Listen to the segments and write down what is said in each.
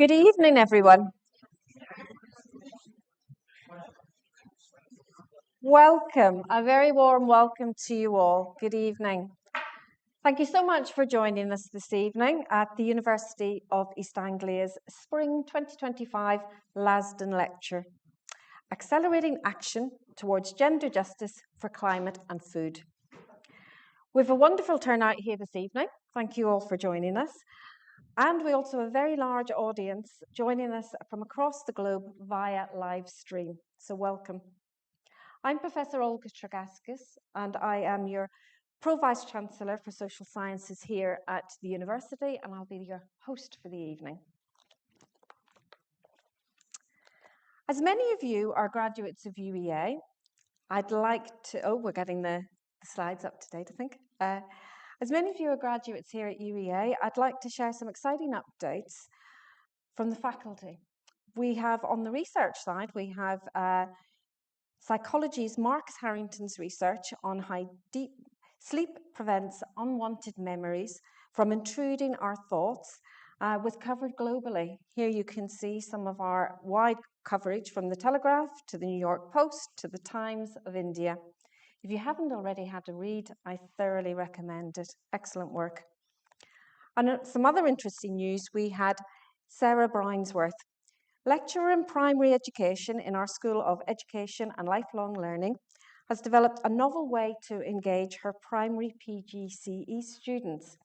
Good evening, everyone. Welcome, a very warm welcome to you all. Good evening. Thank you so much for joining us this evening at the University of East Anglia's Spring 2025 Lasdun Lecture, Accelerating Action Towards Gender Justice for Climate and Food. We have a wonderful turnout here this evening. Thank you all for joining us. And we also have a very large audience joining us from across the globe via live stream. So welcome. I'm Professor Olga Tragaskis, and I am your Pro-Vice Chancellor for Social Sciences here at the university, and I'll be your host for the evening. As many of you are graduates of UEA, I'd like to, we're getting the slides up to date, I think. As many of you are graduates here at UEA, I'd like to share some exciting updates from the faculty. We have, on the research side, we have Psychology's Marcus Harrington's research on how deep sleep prevents unwanted memories from intruding our thoughts was covered globally. Here you can see some of our wide coverage from the Telegraph to the New York Post to the Times of India. If you haven't already had a read, I thoroughly recommend it. Excellent work. And some other interesting news, we had Sarah Brainsworth, lecturer in primary education in our School of Education and Lifelong Learning, has developed a novel way to engage her primary PGCE students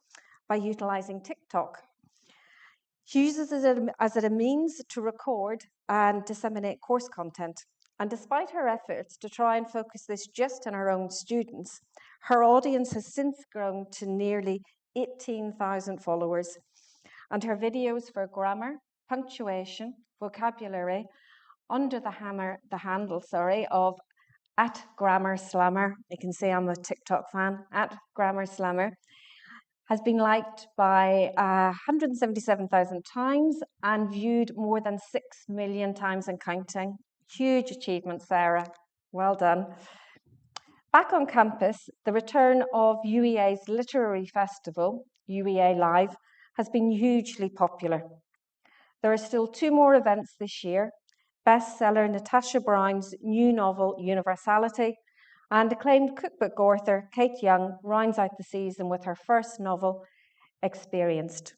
by utilising TikTok. She uses it as a means to record and disseminate course content. And despite her efforts to try and focus this just on her own students, her audience has since grown to nearly 18,000 followers. And her videos for grammar, punctuation, vocabulary under the handle of @GrammarSlammer. You can see I'm a TikTok fan, @GrammarSlammer, has been liked by 177,000 times and viewed more than 6 million times and counting. Huge achievement, Sarah. Well done. Back on campus, the return of UEA's literary festival, UEA Live, has been hugely popular. There are still 2 more events this year: bestseller Natasha Brown's new novel, Universality, and acclaimed cookbook author Kate Young rounds out the season with her first novel, Experienced.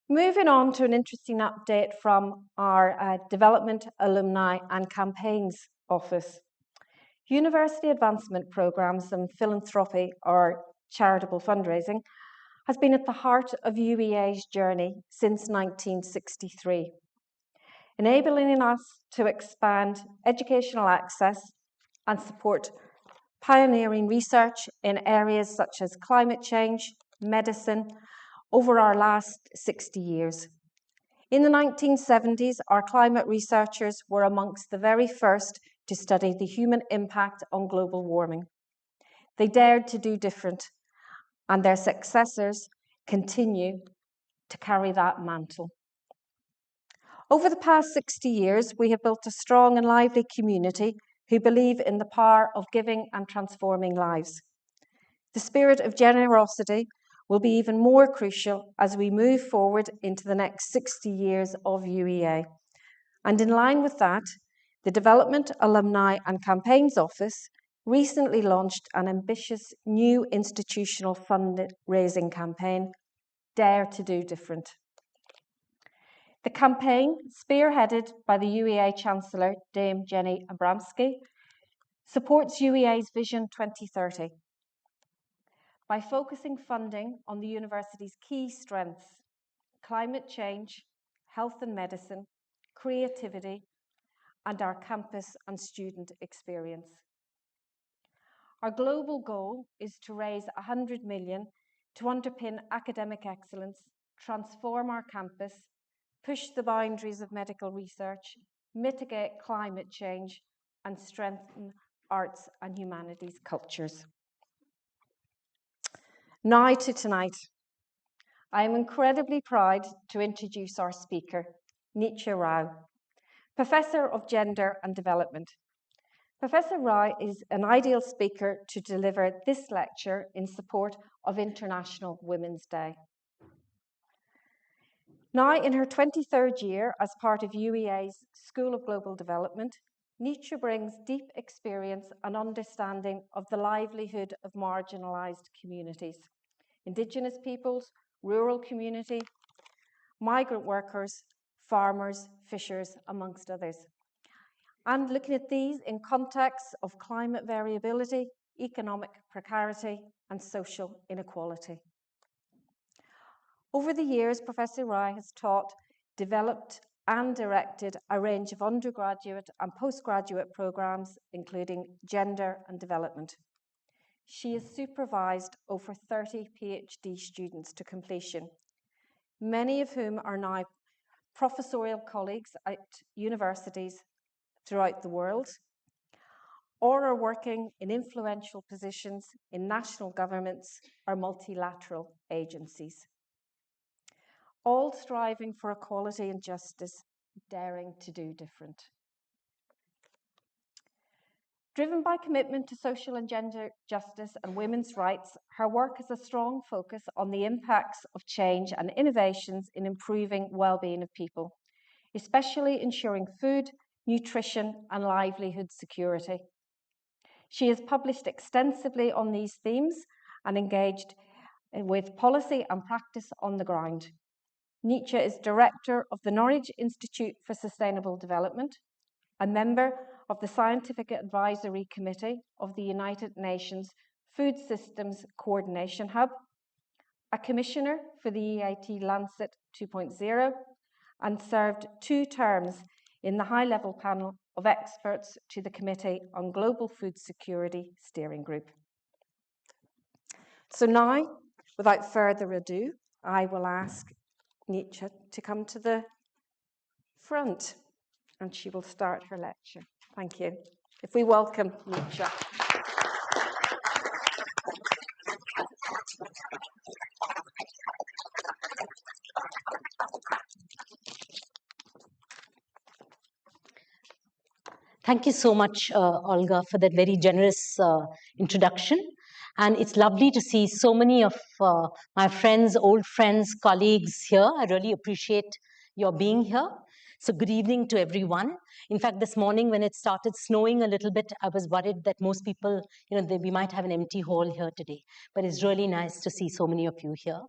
Moving on to an interesting update from our Development, Alumni and Campaigns Office. University advancement programmes and philanthropy, or charitable fundraising, has been at the heart of UEA's journey since 1963, enabling us to expand educational access and support pioneering research in areas such as climate change, medicine, over our last 60 years. In the 1970s, our climate researchers were amongst the very first to study the human impact on global warming. They dared to do different, and their successors continue to carry that mantle. Over the past 60 years, we have built a strong and lively community who believe in the power of giving and transforming lives. The spirit of generosity will be even more crucial as we move forward into the next 60 years of UEA. And in line with that, the Development, Alumni and Campaigns Office recently launched an ambitious new institutional fundraising campaign, Dare to Do Different. The campaign, spearheaded by the UEA Chancellor, Dame Jenny Abramsky, supports UEA's Vision 2030 by focusing funding on the university's key strengths: climate change, health and medicine, creativity, and our campus and student experience. Our global goal is to raise 100 million to underpin academic excellence, transform our campus, push the boundaries of medical research, mitigate climate change, and strengthen arts and humanities cultures. Now to tonight. I am incredibly proud to introduce our speaker, Nitya Rao, Professor of Gender and Development. Professor Rao is an ideal speaker to deliver this lecture in support of International Women's Day. Now, in her 23rd year as part of UEA's School of Global Development, Nitya brings deep experience and understanding of the livelihood of marginalised communities, Indigenous peoples, rural community, migrant workers, farmers, fishers, amongst others. And looking at these in context of climate variability, economic precarity, and social inequality. Over the years, Professor Rao has taught, developed, and directed a range of undergraduate and postgraduate programs, including gender and development. She has supervised over 30 PhD students to completion, many of whom are now professorial colleagues at universities throughout the world, or are working in influential positions in national governments or multilateral agencies, all striving for equality and justice, daring to do different. Driven by commitment to social and gender justice and women's rights, her work has a strong focus on the impacts of change and innovations in improving well-being of people, especially ensuring food, nutrition, and livelihood security. She has published extensively on these themes and engaged with policy and practice on the ground. Nitya is director of the Norwich Institute for Sustainable Development, a member of the Scientific Advisory Committee of the United Nations Food Systems Coordination Hub, a commissioner for the EIT Lancet 2.0, and served 2 terms in the high-level panel of experts to the Committee on Global Food Security Steering Group. So now, without further ado, I will ask Nitya to come to the front, and she will start her lecture. Thank you. If we welcome Nitya. Thank you so much, Olga, for that very generous introduction. And it's lovely to see so many of my friends, old friends, colleagues here. I really appreciate your being here. So good evening to everyone. In fact, this morning when it started snowing a little bit, I was worried that most people, we might have an empty hall here today. But it's really nice to see so many of you here.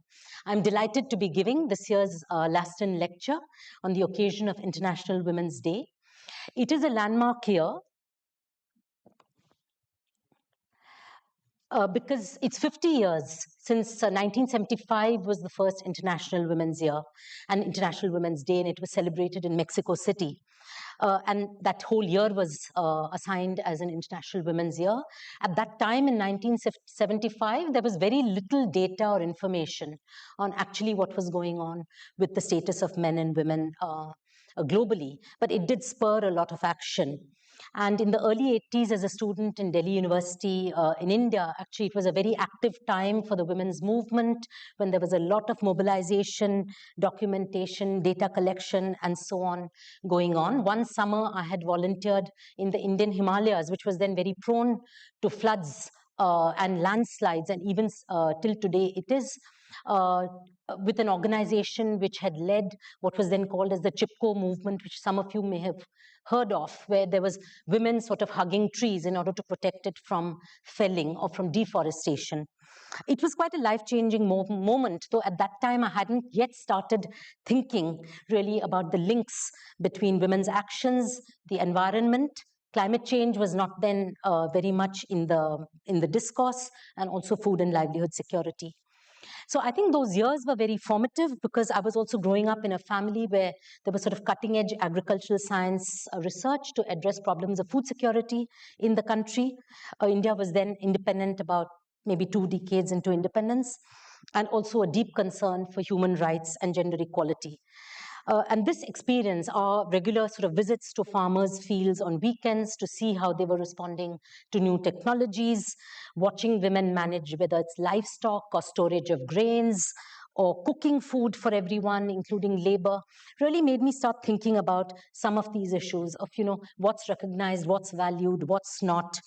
I'm delighted to be giving this year's Lasdun lecture on the occasion of International Women's Day. It is a landmark year because it's 50 years since 1975 was the first International Women's Year and International Women's Day, and it was celebrated in Mexico City. And that whole year was assigned as an International Women's Year. At that time in 1975, there was very little data or information on actually what was going on with the status of men and women globally, but it did spur a lot of action. And in the early 80s, as a student in Delhi University in India, actually it was a very active time for the women's movement, when there was a lot of mobilization, documentation, data collection, and so on going on. One summer, I had volunteered in the Indian Himalayas, which was then very prone to floods and landslides, and even till today it is, with an organization which had led what was then called as the Chipko movement, which some of you may have heard of, where there was women sort of hugging trees in order to protect it from felling or from deforestation. It was quite a life-changing moment, though at that time I hadn't yet started thinking really about the links between women's actions, the environment. Climate change was not then very much in the discourse, and also food and livelihood security. So I think those years were very formative because I was also growing up in a family where there was sort of cutting edge agricultural science research to address problems of food security in the country. India was then independent about maybe 2 decades into independence, and also a deep concern for human rights and gender equality. And this experience, our regular sort of visits to farmers' fields on weekends to see how they were responding to new technologies, watching women manage whether it's livestock or storage of grains or cooking food for everyone, including labor, really made me start thinking about some of these issues of, what's recognized, what's valued, what's not,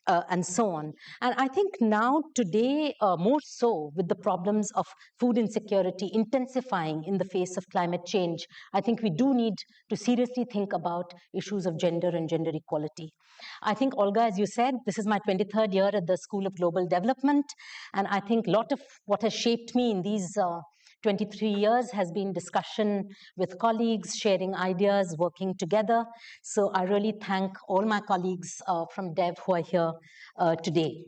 and so on. And I think now, today, more so with the problems of food insecurity intensifying in the face of climate change, I think we do need to seriously think about issues of gender and gender equality. I think, Olga, as you said, this is my 23rd year at the School of Global Development, and I think a lot of what has shaped me in these 23 years has been discussion with colleagues, sharing ideas, working together. So I really thank all my colleagues from DEV who are here today.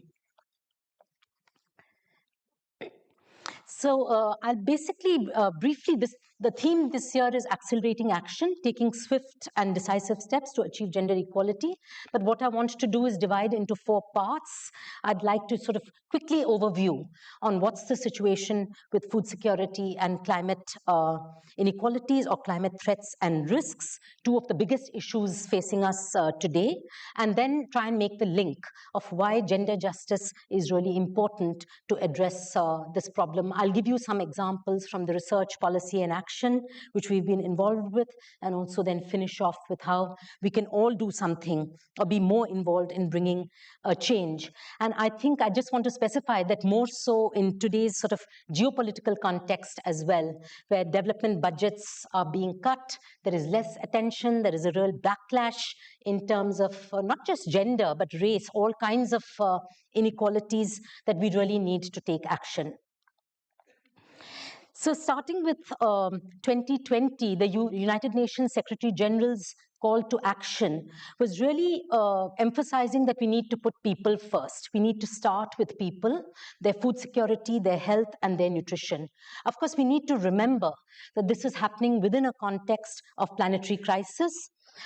So I'll basically briefly, the theme this year is accelerating action, taking swift and decisive steps to achieve gender equality. But what I want to do is divide into 4 parts. I'd like to sort of quickly overview on what's the situation with food security and climate inequalities or climate threats and risks, 2 of the biggest issues facing us today, and then try and make the link of why gender justice is really important to address this problem. I'll give you some examples from the research, policy, and action, which we've been involved with, and also then finish off with how we can all do something or be more involved in bringing a change. And I think I just want to specify that more so in today's sort of geopolitical context as well, where development budgets are being cut, there is less attention, there is a real backlash in terms of not just gender, but race, all kinds of inequalities that we really need to take action. So starting with 2020, the United Nations Secretary General's call to action was really emphasizing that we need to put people first. We need to start with people, their food security, their health, and their nutrition. Of course, we need to remember that this is happening within a context of planetary crisis,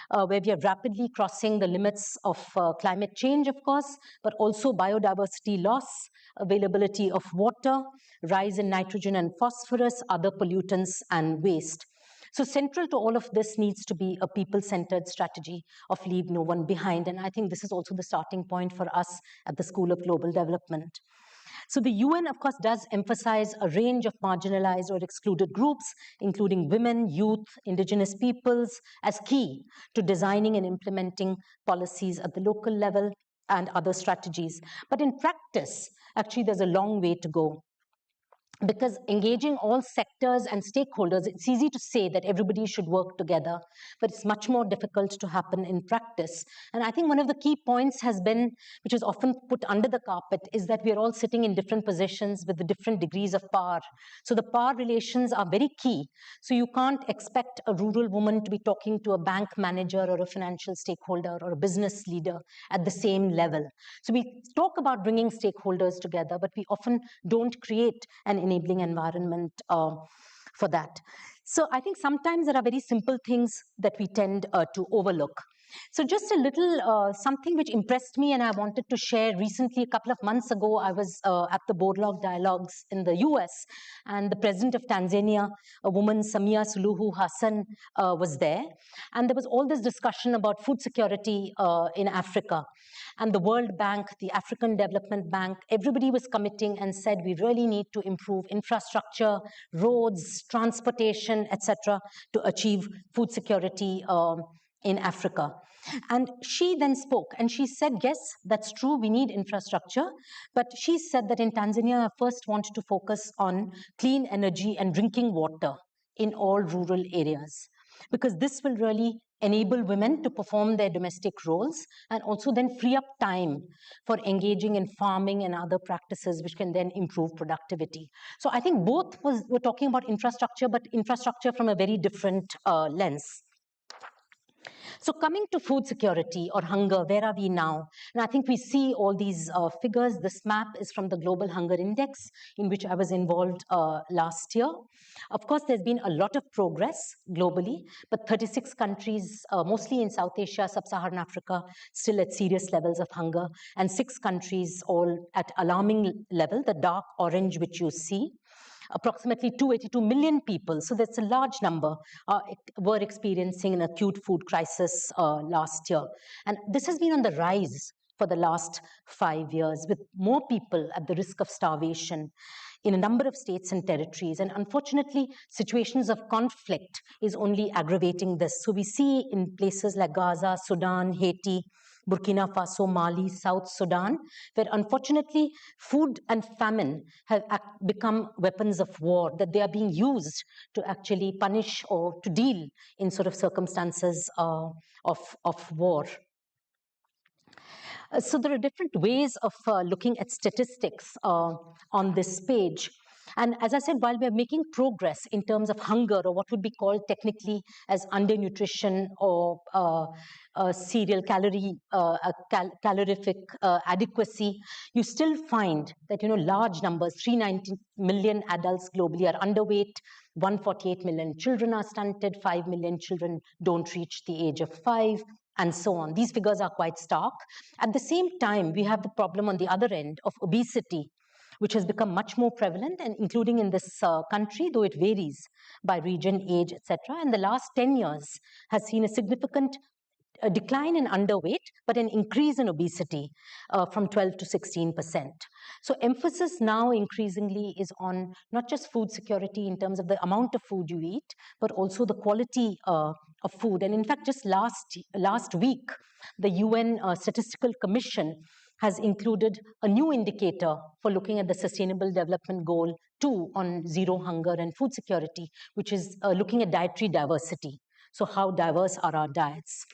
where we are rapidly crossing the limits of climate change, of course, but also biodiversity loss, availability of water, rise in nitrogen and phosphorus, other pollutants, and waste. So central to all of this needs to be a people-centered strategy of leave no one behind. And I think this is also the starting point for us at the School of Global Development. So the UN, of course, does emphasize a range of marginalized or excluded groups, including women, youth, indigenous peoples, as key to designing and implementing policies at the local level and other strategies. But in practice, actually, there's a long way to go. Because engaging all sectors and stakeholders, it's easy to say that everybody should work together, but it's much more difficult to happen in practice. And I think one of the key points has been, which is often put under the carpet, is that we are all sitting in different positions with the different degrees of power. So the power relations are very key. So you can't expect a rural woman to be talking to a bank manager or a financial stakeholder or a business leader at the same level. So we talk about bringing stakeholders together, but we often don't create an enabling environment for that. So I think sometimes there are very simple things that we tend to overlook. So just a little something which impressed me and I wanted to share recently. A couple of months ago, I was at the Boardwalk Dialogues in the US, and the president of Tanzania, a woman, Samia Suluhu Hassan, was there. And there was all this discussion about food security in Africa. And the World Bank, the African Development Bank, everybody was committing and said we really need to improve infrastructure, roads, transportation, etc., to achieve food security in Africa. And she then spoke and she said, yes, that's true, we need infrastructure. But she said that in Tanzania, I first want to focus on clean energy and drinking water in all rural areas, because this will really enable women to perform their domestic roles and also then free up time for engaging in farming and other practices which can then improve productivity. So I think both were talking about infrastructure, but infrastructure from a very different lens. So coming to food security or hunger, where are we now? And I think we see all these figures. This map is from the Global Hunger Index, in which I was involved last year. Of course, there's been a lot of progress globally, but 36 countries, mostly in South Asia, Sub-Saharan Africa, still at serious levels of hunger, and 6 countries all at alarming level, the dark orange which you see. Approximately 282 million people, so that's a large number, were experiencing an acute food crisis last year. And this has been on the rise for the last 5 years, with more people at the risk of starvation in a number of states and territories. And unfortunately, situations of conflict is only aggravating this. So we see in places like Gaza, Sudan, Haiti, Burkina Faso, Mali, South Sudan, where unfortunately food and famine have become weapons of war, that they are being used to actually punish or to deal in sort of circumstances of war. So there are different ways of looking at statistics on this page. And as I said, while we're making progress in terms of hunger, or what would be called technically as undernutrition or serial calorific adequacy, you still find that large numbers, 390 million adults globally are underweight, 148 million children are stunted, 5 million children don't reach the age of 5, and so on. These figures are quite stark. At the same time, we have the problem on the other end of obesity, which has become much more prevalent, and including in this country, though it varies by region, age, etc. And the last 10 years has seen a significant decline in underweight, but an increase in obesity from 12 to 16%. So emphasis now increasingly is on not just food security in terms of the amount of food you eat, but also the quality of food. And in fact, just last week, the UN Statistical Commission has included a new indicator for looking at the Sustainable Development Goal 2 on zero hunger and food security, which is looking at dietary diversity. So how diverse are our diets?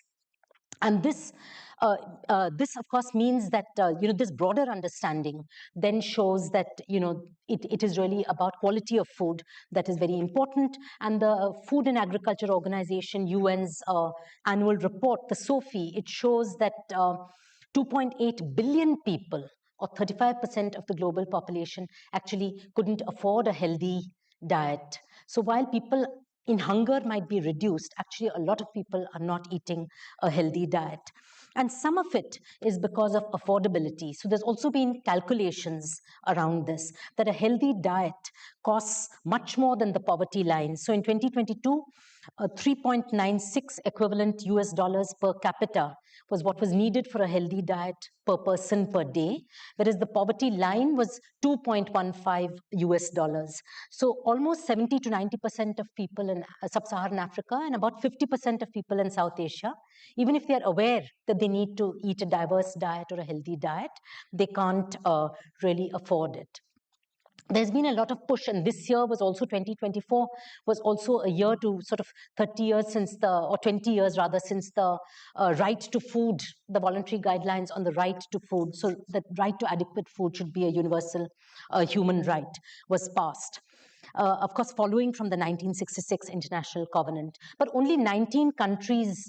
And this, of course, means that this broader understanding then shows that it is really about quality of food that is very important. And the Food and Agriculture Organization, UN's annual report, the SOFI, it shows that 2.8 billion people, or 35% of the global population, actually couldn't afford a healthy diet. So while people in hunger might be reduced, actually a lot of people are not eating a healthy diet. And some of it is because of affordability. So there's also been calculations around this, that a healthy diet costs much more than the poverty line. So in 2022, 3.96 equivalent US dollars per capita was what was needed for a healthy diet per person per day, whereas the poverty line was 2.15 US dollars. So almost 70 to 90% of people in sub-Saharan Africa and about 50% of people in South Asia, even if they're aware that they need to eat a diverse diet or a healthy diet, they can't really afford it. There's been a lot of push, and this year was also 2024 was also a year to sort of 30 years since the, or 20 years rather, since the right to food, the voluntary guidelines on the right to food, so that right to adequate food should be a universal human right, was passed. Of course, following from the 1966 International Covenant, but only 19 countries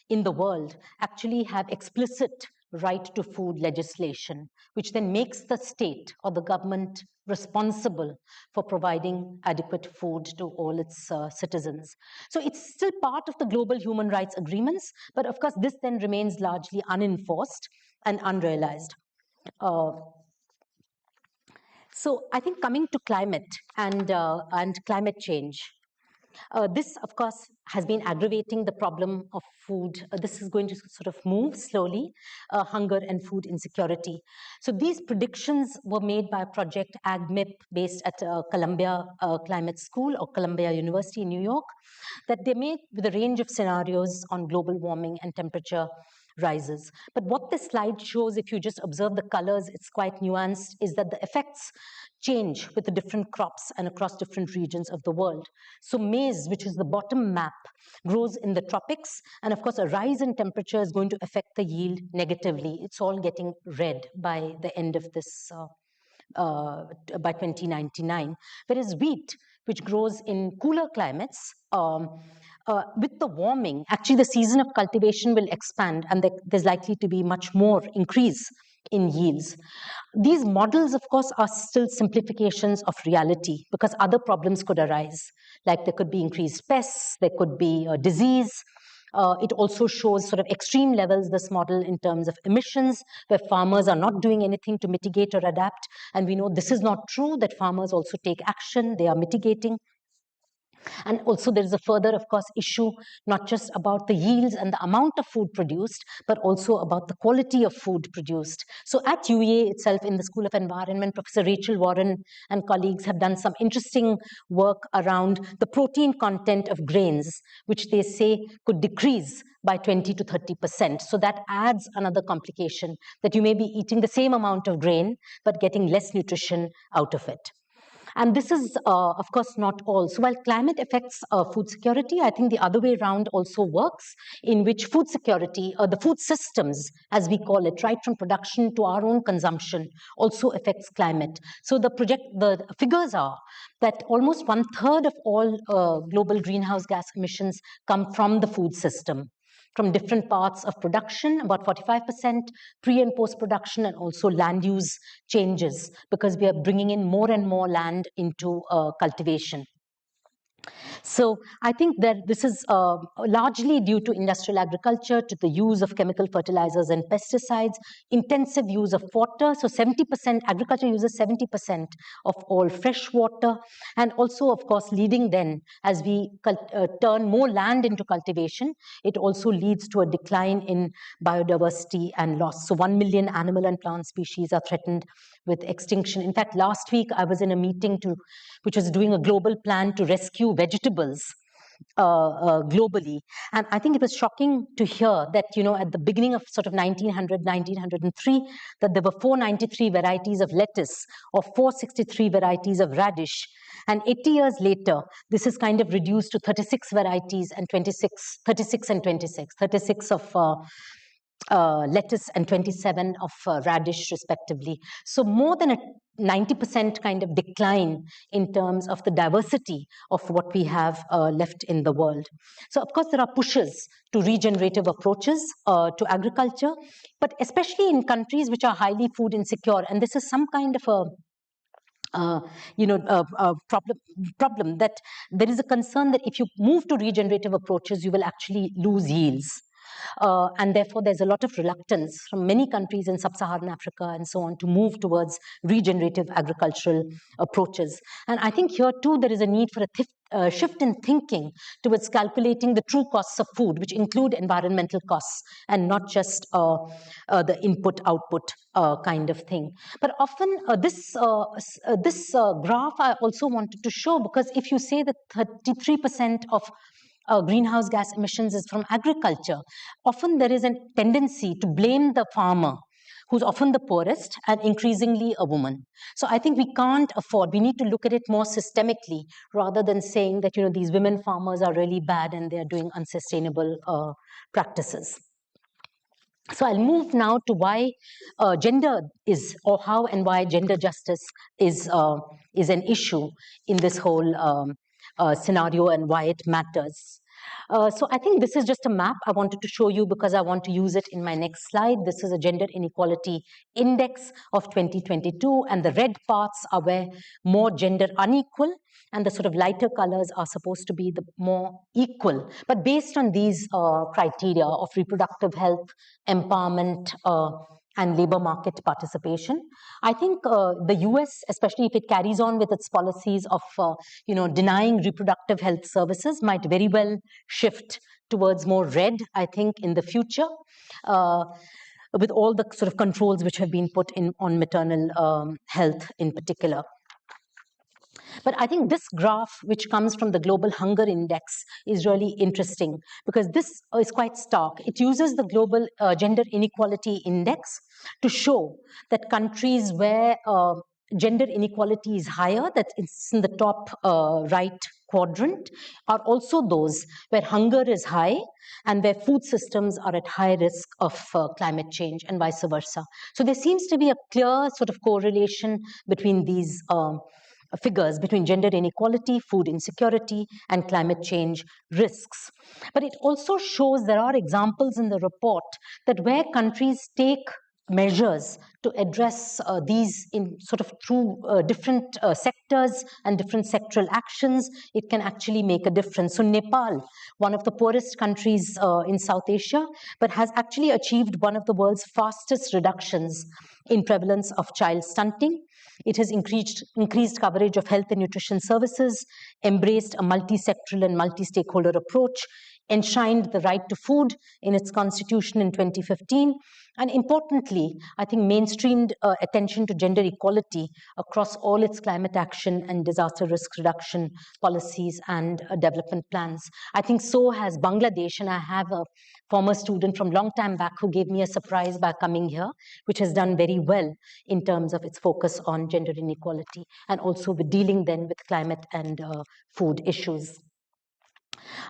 in the world actually have explicit right to food legislation, which then makes the state or the government responsible for providing adequate food to all its citizens. So it's still part of the global human rights agreements, but of course this then remains largely unenforced and unrealized. So I think coming to climate and climate change, this, of course, has been aggravating the problem of food. This is going to sort of move slowly, hunger and food insecurity. So these predictions were made by Project AgMIP based at Columbia Climate School or Columbia University in New York, that they made with a range of scenarios on global warming and temperature rises. But what this slide shows, if you just observe the colors, it's quite nuanced, is that the effects change with the different crops and across different regions of the world. So maize, which is the bottom map, grows in the tropics, and of course a rise in temperature is going to affect the yield negatively. It's all getting red by the end of this by 2099, whereas wheat, which grows in cooler climates, with the warming, actually the season of cultivation will expand, and there's likely to be much more increase in yields. These models, of course, are still simplifications of reality, because other problems could arise, like there could be increased pests, there could be disease. It also shows sort of extreme levels, this model, in terms of emissions, where farmers are not doing anything to mitigate or adapt. And we know this is not true, that farmers also take action, they are mitigating. And also there is a further, of course, issue, not just about the yields and the amount of food produced, but also about the quality of food produced. So at UEA itself, in the School of Environment, Professor Rachel Warren and colleagues have done some interesting work around the protein content of grains, which they say could decrease by 20 to 30%. So that adds another complication, that you may be eating the same amount of grain, but getting less nutrition out of it. And this is, of course, not all. So while climate affects food security, I think the other way around also works, in which food security, or the food systems, as we call it, right from production to our own consumption, also affects climate. So the figures are that almost 1/3 of all global greenhouse gas emissions come from the food system, from different parts of production, about 45%, pre and post production, and also land use changes, because we are bringing in more and more land into cultivation. So I think that this is largely due to industrial agriculture, to the use of chemical fertilizers and pesticides, intensive use of water. So 70%, agriculture uses 70% of all fresh water. And also, of course, leading then, as we turn more land into cultivation, it also leads to a decline in biodiversity and loss. So 1 million animal and plant species are threatened with extinction. In fact, last week I was in a meeting which was doing a global plan to rescue vegetables globally. And I think it was shocking to hear that, at the beginning of sort of 1900, 1903, that there were 493 varieties of lettuce or 463 varieties of radish. And 80 years later, this is kind of reduced to 36 varieties and 36 of lettuce and 27 of radish, respectively. So more than a 90% kind of decline in terms of the diversity of what we have left in the world. So, of course, there are pushes to regenerative approaches to agriculture, but especially in countries which are highly food insecure. And this is some kind of a problem that there is a concern that if you move to regenerative approaches, you will actually lose yields. And therefore, there's a lot of reluctance from many countries in sub-Saharan Africa and so on to move towards regenerative agricultural approaches. And I think here too, there is a need for a shift in thinking towards calculating the true costs of food, which include environmental costs and not just the input-output kind of thing. But often this graph I also wanted to show, because if you say that 33% of greenhouse gas emissions is from agriculture, often there is a tendency to blame the farmer, who's often the poorest and increasingly a woman. So I think we can't afford, we need to look at it more systemically rather than saying that, these women farmers are really bad and they're doing unsustainable practices. So I'll move now to why gender is, or how and why gender justice is an issue in this whole scenario and why it matters. So I think this is just a map I wanted to show you because I want to use it in my next slide. This is a gender inequality index of 2022, and the red parts are where more gender unequal, and the sort of lighter colors are supposed to be the more equal. But based on these criteria of reproductive health, empowerment, and labor market participation, I think the US, especially if it carries on with its policies of denying reproductive health services, might very well shift towards more red, I think, in the future, with all the sort of controls which have been put in on maternal health in particular. But I think this graph, which comes from the Global Hunger Index, is really interesting because this is quite stark. It uses the Global Gender Inequality Index to show that countries where gender inequality is higher, that it's in the top right quadrant, are also those where hunger is high and where food systems are at high risk of climate change, and vice versa. So there seems to be a clear sort of correlation between these figures, between gender inequality, food insecurity, and climate change risks. But it also shows there are examples in the report that where countries take measures to address these in sort of through different sectors and different sectoral actions, it can actually make a difference. So Nepal, one of the poorest countries in South Asia, but has actually achieved one of the world's fastest reductions in prevalence of child stunting. It has increased coverage of health and nutrition services, embraced a multi-sectoral and multi-stakeholder approach, enshrined the right to food in its constitution in 2015, and importantly, I think mainstreamed attention to gender equality across all its climate action and disaster risk reduction policies and development plans. I think so has Bangladesh, and I have a former student from long time back who gave me a surprise by coming here, which has done very well in terms of its focus on gender inequality and also with dealing then with climate and food issues.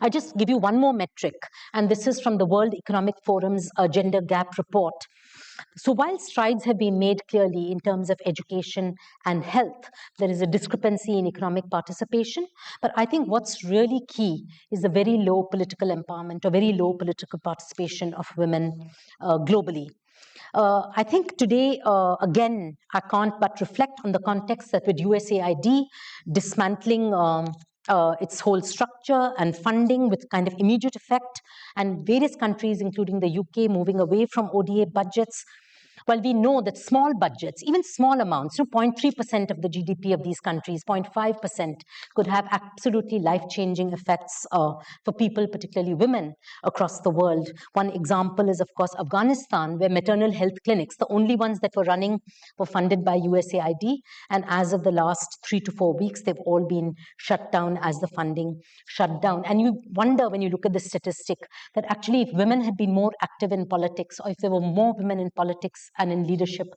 I just give you one more metric, and this is from the World Economic Forum's Gender Gap Report. So while strides have been made clearly in terms of education and health, there is a discrepancy in economic participation. But I think what's really key is the very low political empowerment or very low political participation of women globally. I think today, again, I can't but reflect on the context that with USAID dismantling its whole structure and funding with kind of immediate effect, and various countries, including the UK, moving away from ODA budgets. While we know that small budgets, even small amounts, 0.3% of the GDP of these countries, 0.5%, could have absolutely life-changing effects for people, particularly women, across the world. One example is, of course, Afghanistan, where maternal health clinics, the only ones that were running, were funded by USAID. And as of the last 3 to 4 weeks, they've all been shut down as the funding shut down. And you wonder when you look at the statistic that actually if women had been more active in politics, or if there were more women in politics and in leadership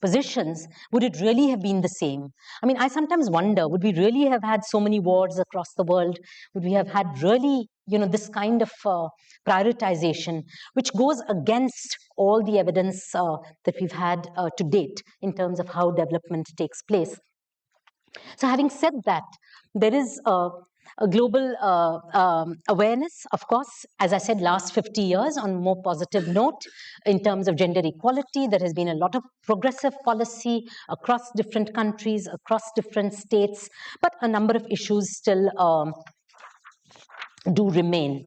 positions, would it really have been the same? I mean, I sometimes wonder, would we really have had so many wars across the world? Would we have had really, this kind of prioritization, which goes against all the evidence that we've had to date in terms of how development takes place? So having said that, there is a global awareness, of course, as I said, last 50 years on a more positive note in terms of gender equality. There has been a lot of progressive policy across different countries, across different states, but a number of issues still do remain.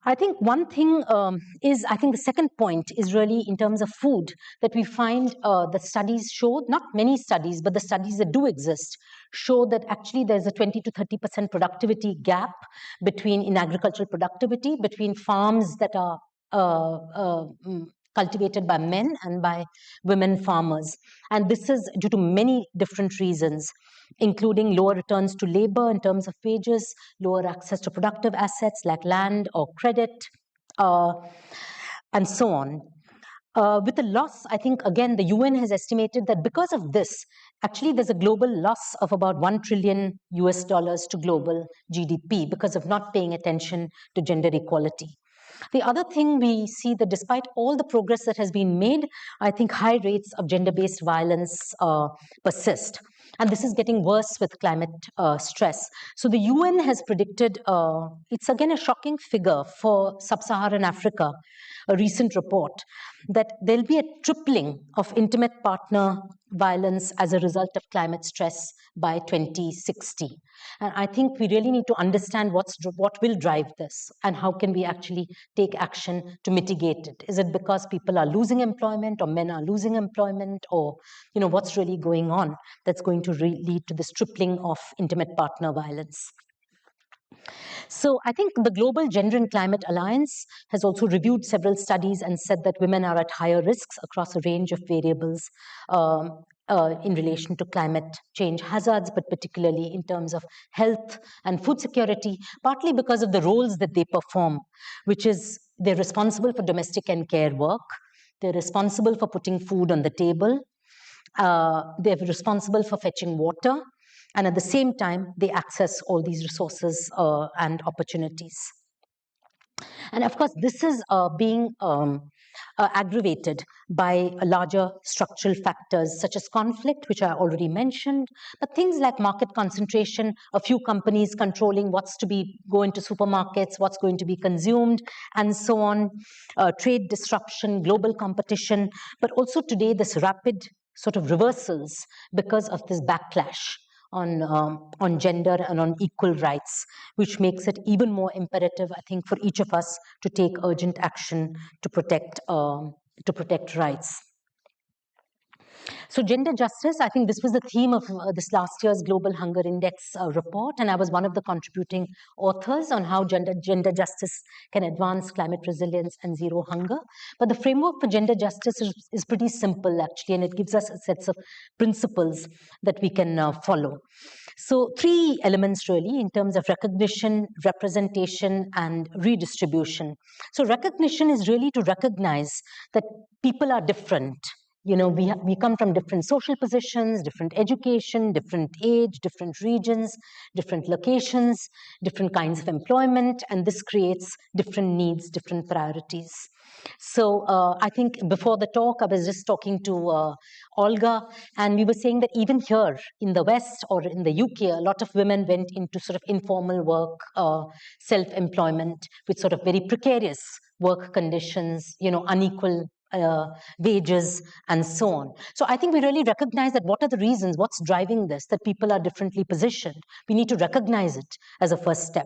I think one thing I think the second point is really in terms of food, that we find the studies show, not many studies, but the studies that do exist, show that actually there's a 20 to 30% productivity gap in agricultural productivity between farms that are cultivated by men and by women farmers. And this is due to many different reasons, including lower returns to labor in terms of wages, lower access to productive assets like land or credit, and so on. With the loss, I think, again, the UN has estimated that because of this, actually there's a global loss of about $1 trillion to global GDP because of not paying attention to gender equality. The other thing we see that despite all the progress that has been made, I think high rates of gender-based violence persist. And this is getting worse with climate stress. So the UN has predicted, it's again a shocking figure for sub-Saharan Africa, a recent report, that there'll be a tripling of intimate partner violence as a result of climate stress by 2060. And I think we really need to understand what will drive this and how can we actually take action to mitigate it. Is it because people are losing employment or men are losing employment, or what's really going on that's going to lead to this tripling of intimate partner violence? So I think the Global Gender and Climate Alliance has also reviewed several studies and said that women are at higher risks across a range of variables in relation to climate change hazards, but particularly in terms of health and food security, partly because of the roles that they perform, which is they're responsible for domestic and care work, they're responsible for putting food on the table, they're responsible for fetching water, and at the same time, they access all these resources and opportunities. And of course, this is being aggravated by larger structural factors such as conflict, which I already mentioned, but things like market concentration, a few companies controlling what's to go into supermarkets, what's going to be consumed, and so on, trade disruption, global competition, but also today this rapid sort of reversals because of this backlash on gender and on equal rights, which makes it even more imperative, I think, for each of us to take urgent action to protect rights. So gender justice, I think this was the theme of this last year's Global Hunger Index report, and I was one of the contributing authors on how gender justice can advance climate resilience and zero hunger. But the framework for gender justice is pretty simple, actually, and it gives us a set of principles that we can follow. So three elements really in terms of recognition, representation, and redistribution. So recognition is really to recognize that people are different. You know, we come from different social positions, different education, different age, different regions, different locations, different kinds of employment, and this creates different needs, different priorities. So I think before the talk, I was just talking to Olga, and we were saying that even here in the West or in the UK, a lot of women went into sort of informal work, self-employment with sort of very precarious work conditions, you know, unequal wages, and so on. So I think we really recognize that what are the reasons, what's driving this, that people are differently positioned. We need to recognize it as a first step.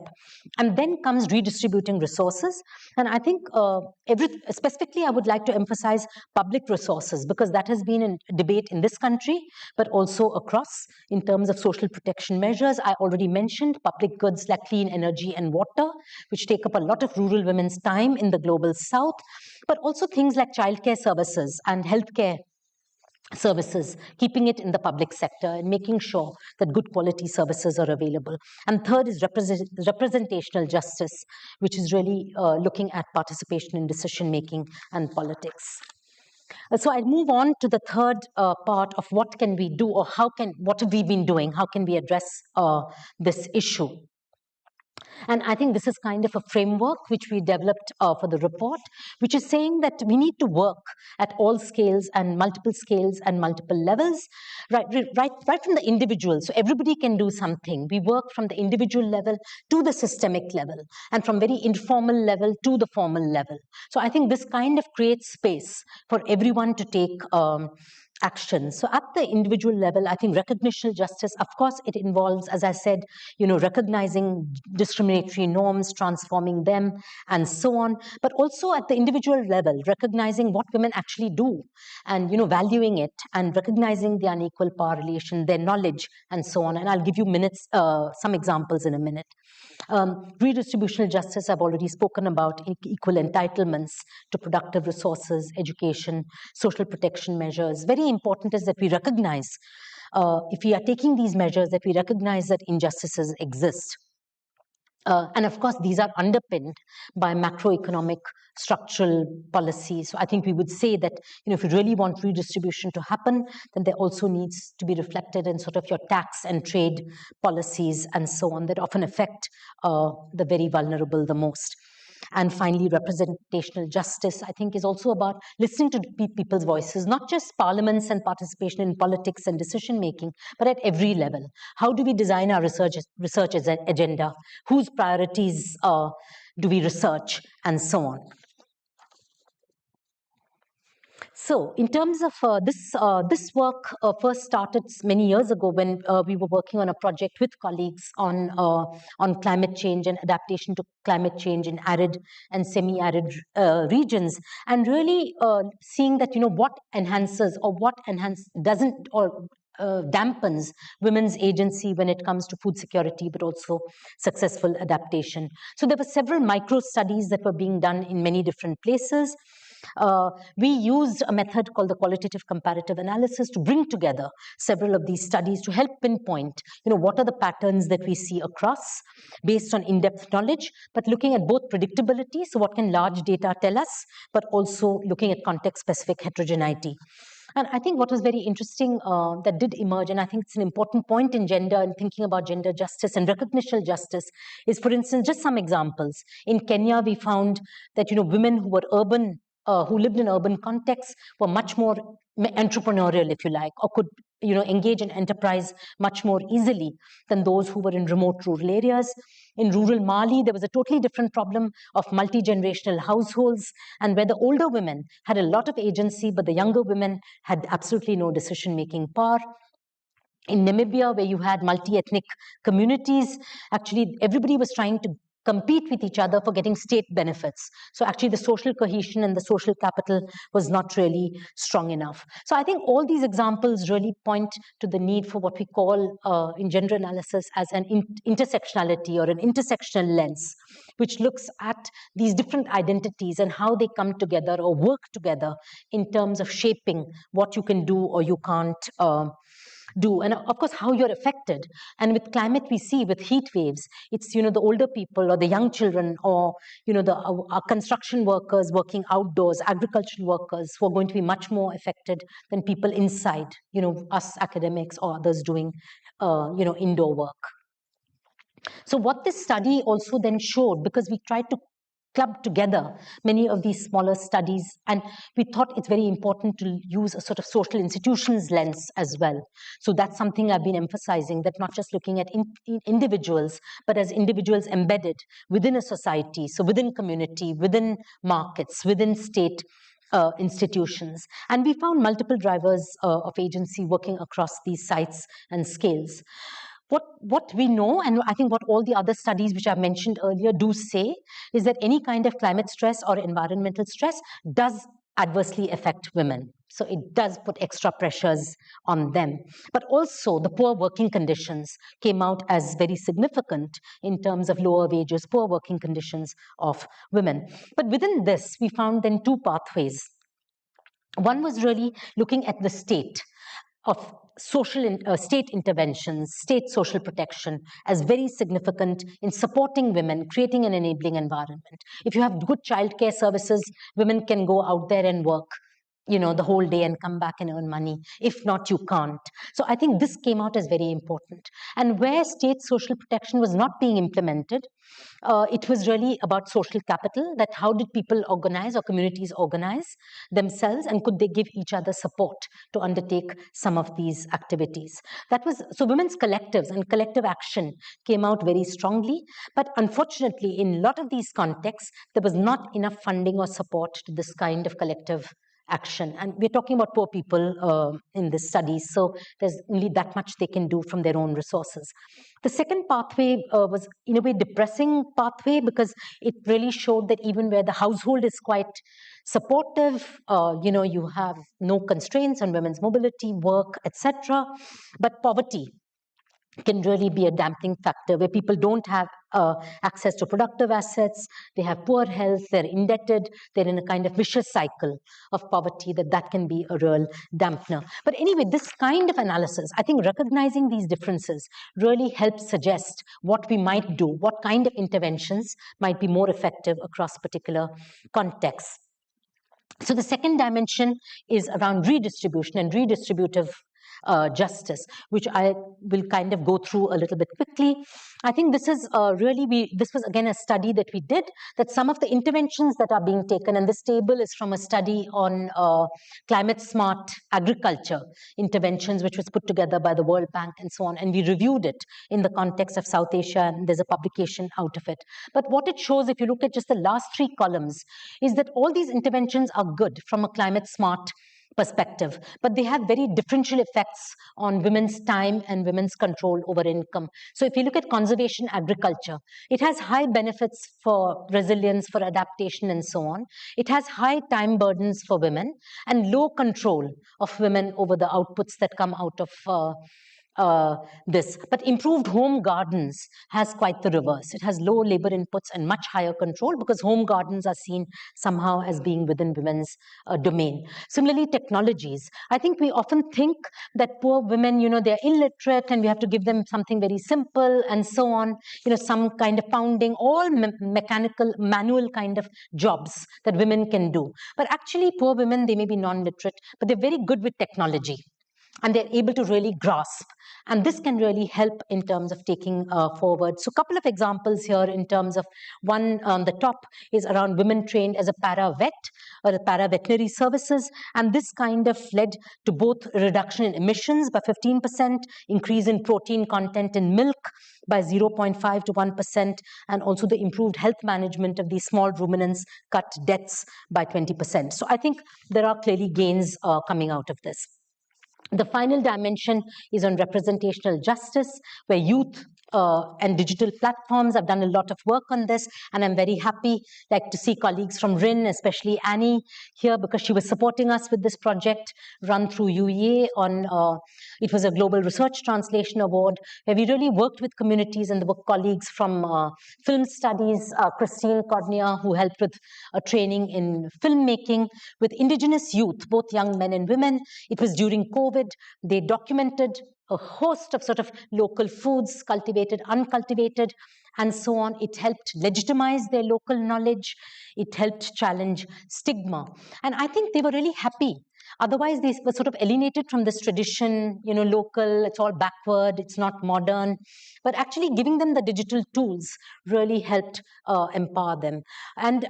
And then comes redistributing resources. And I think specifically, I would like to emphasize public resources, because that has been a debate in this country, but also across in terms of social protection measures. I already mentioned public goods like clean energy and water, which take up a lot of rural women's time in the global south, but also things like childcare services and healthcare services, keeping it in the public sector and making sure that good quality services are available. And third is representational justice, which is really looking at participation in decision making and politics. So I move on to the third part of what can we do, or what have we been doing? How can we address this issue? And I think this is kind of a framework which we developed for the report, which is saying that we need to work at all scales and multiple levels, right from the individual. So everybody can do something. We work from the individual level to the systemic level, and from very informal level to the formal level. So I think this kind of creates space for everyone to take action. So at the individual level, I think recognitional justice, of course, it involves, as I said, you know, recognizing discriminatory norms, transforming them, and so on. But also at the individual level, recognizing what women actually do, and, you know, valuing it and recognizing the unequal power relation, their knowledge, and so on. And I'll give you some examples in a minute. Redistributional justice, I've already spoken about, equal entitlements to productive resources, education, social protection measures. Very important is that we recognize, if we are taking these measures, that we recognize that injustices exist. And of course, these are underpinned by macroeconomic structural policies. So I think we would say that, you know, if you really want redistribution to happen, then there also needs to be reflected in sort of your tax and trade policies and so on that often affect the very vulnerable the most. And finally, representational justice, I think, is also about listening to people's voices, not just parliaments and participation in politics and decision making, but at every level. How do we design our research agenda? Whose priorities do we research, and so on? So, in terms of this work first started many years ago when we were working on a project with colleagues on climate change and adaptation to climate change in arid and semi-arid regions, and really seeing that, you know, what enhances or what doesn't or dampens women's agency when it comes to food security, but also successful adaptation. So there were several micro studies that were being done in many different places. We used a method called the qualitative comparative analysis to bring together several of these studies to help pinpoint, you know, what are the patterns that we see across based on in-depth knowledge, but looking at both predictability, so what can large data tell us, but also looking at context-specific heterogeneity. And I think what was very interesting that did emerge, and I think it's an important point in gender and thinking about gender justice and recognitional justice, is, for instance, just some examples. In Kenya, we found that, you know, women who were urban, who lived in urban contexts were much more entrepreneurial, if you like, or could, you know, engage in enterprise much more easily than those who were in remote rural areas. In rural Mali, there was a totally different problem of multi-generational households, and where the older women had a lot of agency, but the younger women had absolutely no decision-making power. In Namibia, where you had multi-ethnic communities, actually everybody was trying to compete with each other for getting state benefits. So actually the social cohesion and the social capital was not really strong enough. So I think all these examples really point to the need for what we call in gender analysis as an intersectionality or an intersectional lens, which looks at these different identities and how they come together or work together in terms of shaping what you can do or you can't do, and of course how you're affected. And with climate, we see with heat waves, it's the older people or the young children or the our construction workers working outdoors, agricultural workers, who are going to be much more affected than people inside, us academics or others doing indoor work. So what this study also then showed, because we tried to club together many of these smaller studies, and we thought it's very important to use a sort of social institutions lens as well. So that's something I've been emphasizing, that not just looking at individuals, but as individuals embedded within a society, so within community, within markets, within state institutions. And we found multiple drivers of agency working across these sites and scales. What we know, and I think what all the other studies which I mentioned earlier do say, is that any kind of climate stress or environmental stress does adversely affect women. So it does put extra pressures on them. But also the poor working conditions came out as very significant in terms of lower wages, poor working conditions of women. But within this, we found then two pathways. One was really looking at the state of state interventions, state social protection as very significant in supporting women, creating an enabling environment. If you have good childcare services, women can go out there and work the whole day and come back and earn money. If not, you can't. So I think this came out as very important. And where state social protection was not being implemented, it was really about social capital, that how did people organize or communities organize themselves, and could they give each other support to undertake some of these activities. That was, so women's collectives and collective action came out very strongly, but unfortunately in a lot of these contexts, there was not enough funding or support to this kind of collective action. And we're talking about poor people in this study, so there's only that much they can do from their own resources. The second pathway was in a way depressing pathway, because it really showed that even where the household is quite supportive, you have no constraints on women's mobility, work, etc., but poverty can really be a damping factor, where people don't have access to productive assets, they have poor health, they're indebted, they're in a kind of vicious cycle of poverty, that can be a real dampener. But anyway, this kind of analysis, I think recognizing these differences really helps suggest what we might do, what kind of interventions might be more effective across particular contexts. So the second dimension is around redistribution and redistributive justice, which I will kind of go through a little bit quickly. I think this is this was again a study that we did, that some of the interventions that are being taken, and this table is from a study on climate smart agriculture interventions, which was put together by the World Bank and so on, and we reviewed it in the context of South Asia, and there's a publication out of it. But what it shows, if you look at just the last three columns, is that all these interventions are good from a climate smart perspective, but they have very differential effects on women's time and women's control over income. So if you look at conservation agriculture, it has high benefits for resilience, for adaptation, and so on. It has high time burdens for women and low control of women over the outputs that come out of this. But improved home gardens has quite the reverse. It has low labor inputs and much higher control, because home gardens are seen somehow as being within women's domain. Similarly, technologies. I think we often think that poor women, they're illiterate and we have to give them something very simple and so on, some kind of pounding, all mechanical, manual kind of jobs that women can do. But actually, poor women, they may be non-literate, but they're very good with technology, and they're able to really grasp. And this can really help in terms of taking forward. So a couple of examples here in terms of one on the top is around women trained as a para-vet or a para-veterinary services. And this kind of led to both reduction in emissions by 15%, increase in protein content in milk by 0.5 to 1%, and also the improved health management of these small ruminants cut deaths by 20%. So I think there are clearly gains coming out of this. The final dimension is on representational justice, where youth and digital platforms. I've done a lot of work on this, and I'm very happy to see colleagues from RIN, especially Annie here, because she was supporting us with this project run through UEA on, it was a Global Research Translation Award, where we really worked with communities, and there were colleagues from film studies, Christine Cornier, who helped with a training in filmmaking with indigenous youth, both young men and women. It was during COVID. They documented a host of sort of local foods, cultivated, uncultivated, and so on. It helped legitimize their local knowledge. It helped challenge stigma. And I think they were really happy. Otherwise, they were sort of alienated from this tradition, local, it's all backward, it's not modern. But actually giving them the digital tools really helped empower them. And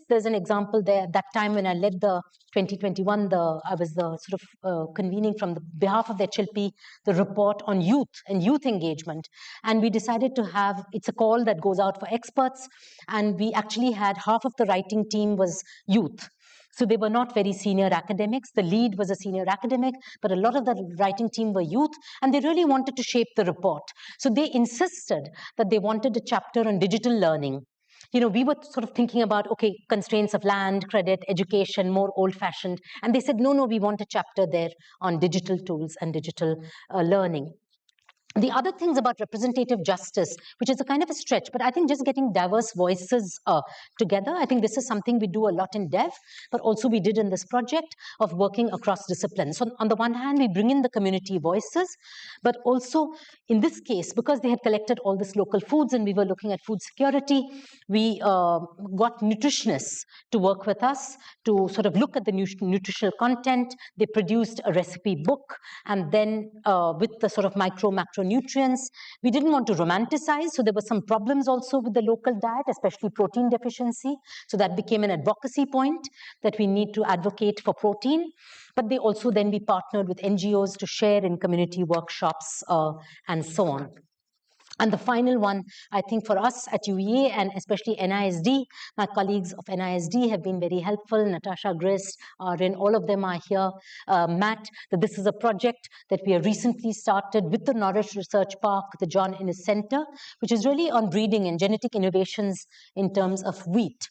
there's an example there. That time when I led the 2021, I was the sort of convening from the behalf of the HLP, the report on youth and youth engagement. And we decided to have, it's a call that goes out for experts. And we actually had half of the writing team was youth. So they were not very senior academics. The lead was a senior academic, but a lot of the writing team were youth, and they really wanted to shape the report. So they insisted that they wanted a chapter on digital learning. We were sort of thinking about, okay, constraints of land, credit, education, more old-fashioned. And they said, no, we want a chapter there on digital tools and digital learning. The other things about representative justice, which is a kind of a stretch, but I think just getting diverse voices together, I think this is something we do a lot in Dev, but also we did in this project of working across disciplines. So on the one hand, we bring in the community voices, but also in this case, because they had collected all this local foods and we were looking at food security, we got nutritionists to work with us to sort of look at the nutritional content. They produced a recipe book, and then with the sort of macronutrients. We didn't want to romanticize, so there were some problems also with the local diet, especially protein deficiency. So that became an advocacy point that we need to advocate for protein. But they also then we partnered with NGOs to share in community workshops and so on. And the final one, I think for us at UEA and especially NISD, my colleagues of NISD have been very helpful. Natasha Grist, Rin, all of them are here. Matt, that this is a project that we have recently started with the Nourish Research Park, the John Innes Center, which is really on breeding and genetic innovations in terms of wheat.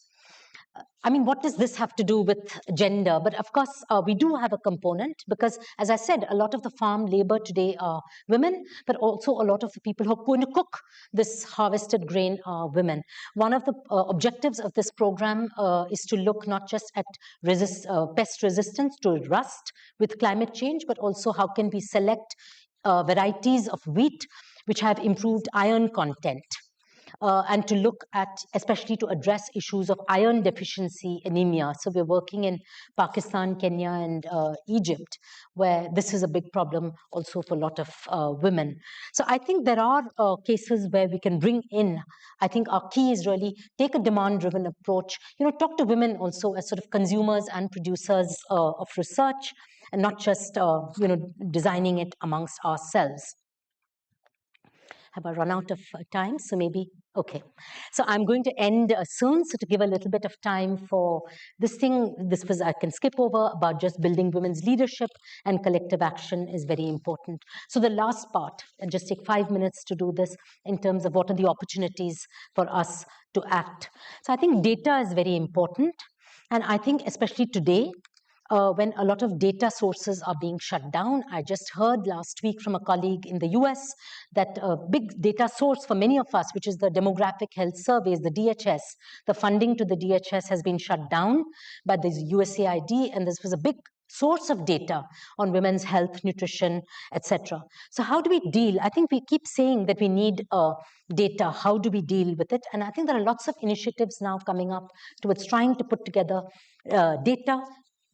I mean, what does this have to do with gender? But of course, we do have a component because, as I said, a lot of the farm labor today are women, but also a lot of the people who are going to cook this harvested grain are women. One of the objectives of this program is to look not just at pest resistance to rust with climate change, but also how can we select varieties of wheat which have improved iron content. And to look at, especially to address issues of iron deficiency anemia. So we're working in Pakistan, Kenya, and Egypt, where this is a big problem also for a lot of women. So I think there are cases where we can bring in, I think our key is really take a demand-driven approach, talk to women also as sort of consumers and producers of research, and not just, designing it amongst ourselves. Have I run out of time? So maybe, okay. So I'm going to end soon. So to give a little bit of time for this thing, I can skip over about just building women's leadership and collective action is very important. So the last part, and just take 5 minutes to do this in terms of what are the opportunities for us to act. So I think data is very important. And I think especially today, when a lot of data sources are being shut down. I just heard last week from a colleague in the US that a big data source for many of us, which is the demographic health surveys, the DHS, the funding to the DHS has been shut down by the USAID, and this was a big source of data on women's health, nutrition, etc. So how do we deal? I think we keep saying that we need data. How do we deal with it? And I think there are lots of initiatives now coming up towards trying to put together data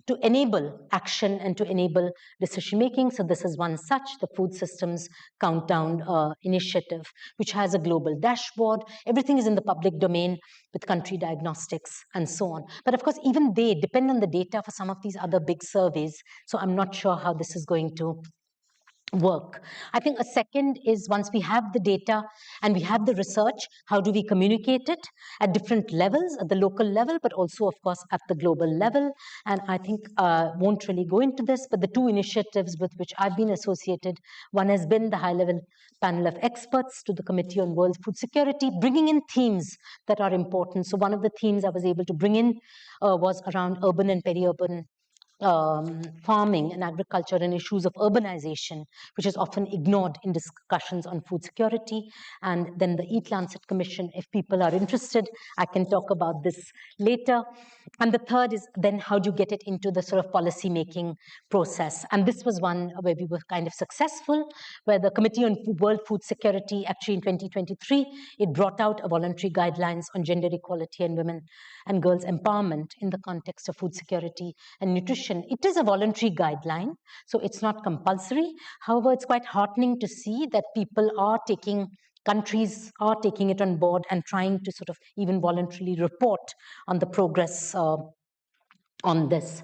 to enable action and to enable decision making. So this is one such, the Food Systems Countdown initiative, which has a global dashboard. Everything is in the public domain with country diagnostics and so on. But of course, even they depend on the data for some of these other big surveys. So I'm not sure how this is going to work. I think a second is once we have the data and we have the research, how do we communicate it at different levels, at the local level, but also, of course, at the global level. And I think won't really go into this, but the two initiatives with which I've been associated, one has been the high-level panel of experts to the Committee on World Food Security, bringing in themes that are important. So one of the themes I was able to bring in was around urban and peri-urban farming and agriculture and issues of urbanization, which is often ignored in discussions on food security. And then the Eat Lancet Commission, if people are interested, I can talk about this later. And the third is then how do you get it into the sort of policy making process? And this was one where we were kind of successful, where the Committee on World Food Security, actually in 2023, it brought out a voluntary guidelines on gender equality and women and girls' empowerment in the context of food security and nutrition. It is a voluntary guideline, so it's not compulsory. However, it's quite heartening to see that countries are taking it on board and trying to sort of even voluntarily report on the progress on this.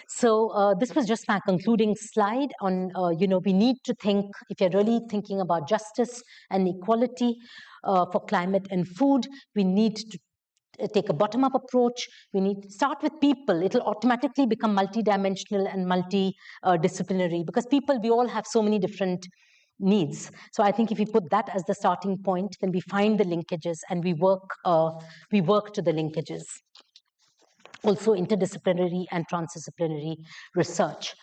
So this was just my concluding slide on, we need to think, if you're really thinking about justice and equality for climate and food, we need to take a bottom-up approach. We need to start with people. It'll automatically become multidimensional and multidisciplinary because people, we all have so many different needs. So I think if we put that as the starting point, then we find the linkages and we work to the linkages. Also interdisciplinary and transdisciplinary research.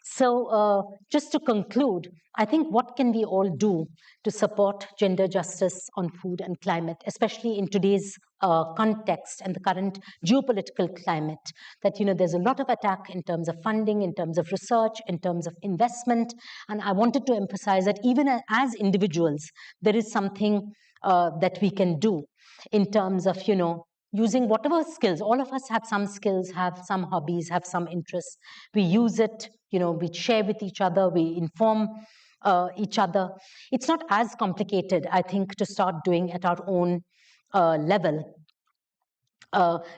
So just to conclude, I think what can we all do to support gender justice on food and climate, especially in today's context and the current geopolitical climate, that there's a lot of attack in terms of funding, in terms of research, in terms of investment. And I wanted to emphasize that even as individuals, there is something that we can do in terms of, using whatever skills. All of us have some skills, have some hobbies, have some interests. We use it, we share with each other, we inform each other. It's not as complicated, I think, to start doing at our own level.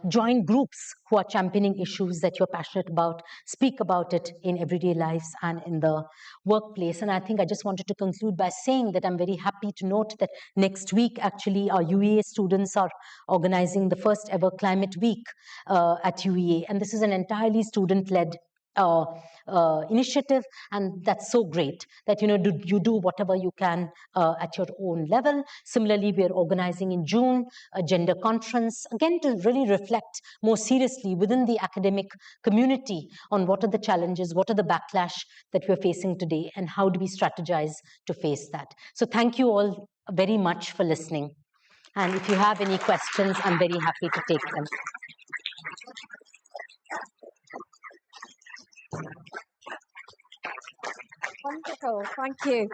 Join groups who are championing issues that you're passionate about, speak about it in everyday lives and in the workplace. And I think I just wanted to conclude by saying that I'm very happy to note that next week, actually, our UEA students are organizing the first ever Climate Week at UEA. And this is an entirely student-led initiative, and that's so great that you do whatever you can at your own level. Similarly, we are organizing in June a gender conference, again to really reflect more seriously within the academic community on what are the challenges, what are the backlash that we're facing today, and how do we strategize to face that. So thank you all very much for listening. And if you have any questions, I'm very happy to take them. Wonderful, thank you.